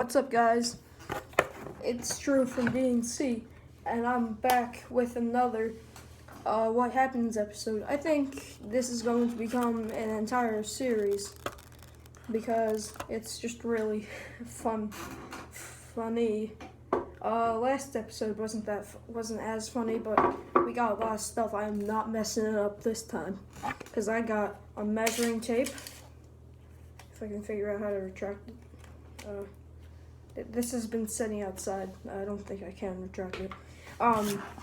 What's up, guys? It's Drew from DNC, and I'm back with another What Happens episode. I think this is going to become an entire series because it's just really funny. Last episode wasn't as funny, but we got a lot of stuff. I am not messing it up this time because I got a measuring tape. If I can figure out how to retract it. This has been sitting outside. I don't think I can retract it.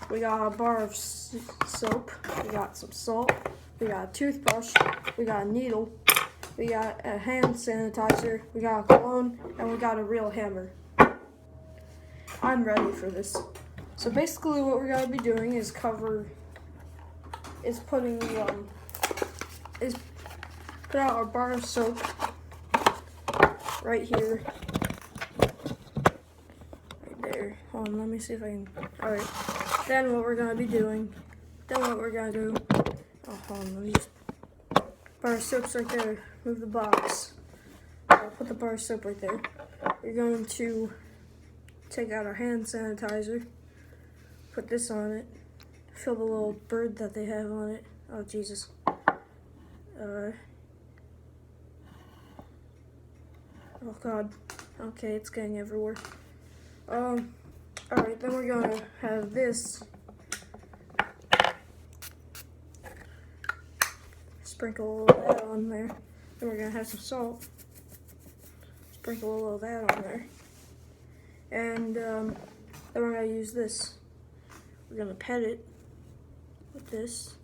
We got a bar of soap. We got some salt. We got a toothbrush. We got a needle. We got a hand sanitizer. We got a cologne, and we got a real hammer. I'm ready for this. So basically, what we're gonna be doing is put out our bar of soap right here. Hold on, let me see if I can. Alright. Then what we're gonna do. Oh, hold on, let me just. Bar of soap's right there. Move the box. I'll put the bar of soap right there. We're going to take out our hand sanitizer. Put this on it. Fill the little bird that they have on it. Oh, Jesus. Oh, God. Okay, it's getting everywhere. Alright, then we're gonna have this. Sprinkle a little of that on there. Then we're gonna have some salt. Sprinkle a little of that on there. And then we're gonna use this. We're gonna pet it with this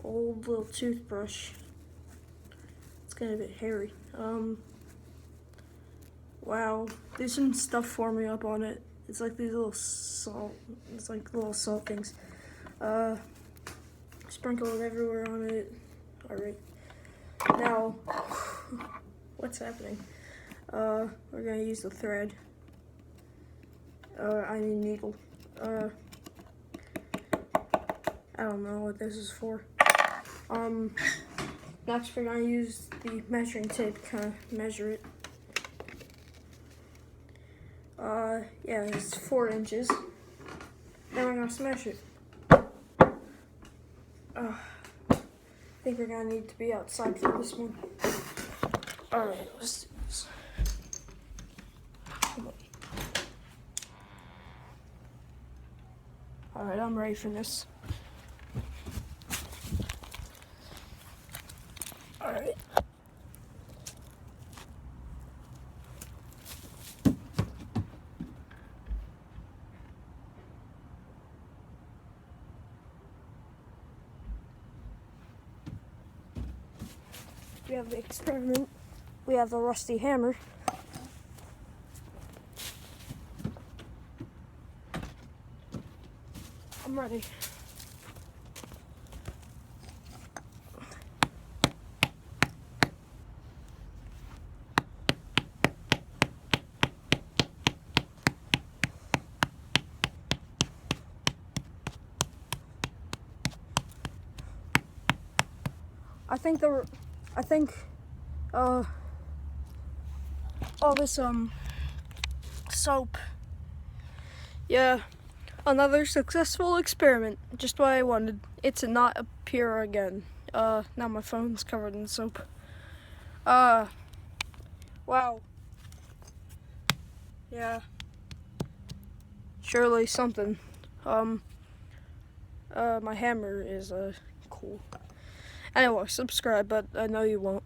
old little toothbrush. It's getting a bit hairy. Wow, there's some stuff forming up on it. It's like these little salt. It's like little salt things. Sprinkle it everywhere on it. All right. Now, what's happening? We're gonna use the thread. I need a needle. I don't know what this is for. Next we're gonna use the measuring tape to kind of measure it. Yeah, it's 4 inches. Then we're gonna smash it. I think we're gonna need to be outside for this one. Alright, let's do this. Come on. Alright, I'm ready for this. Alright. We have the experiment. We have the rusty hammer. I'm ready. I think all this soap. Yeah, another successful experiment. Just what I wanted. It to not appear again. Now my phone's covered in soap. Wow. Yeah. Surely something. My hammer is cool. Anyway, subscribe, but I know you won't.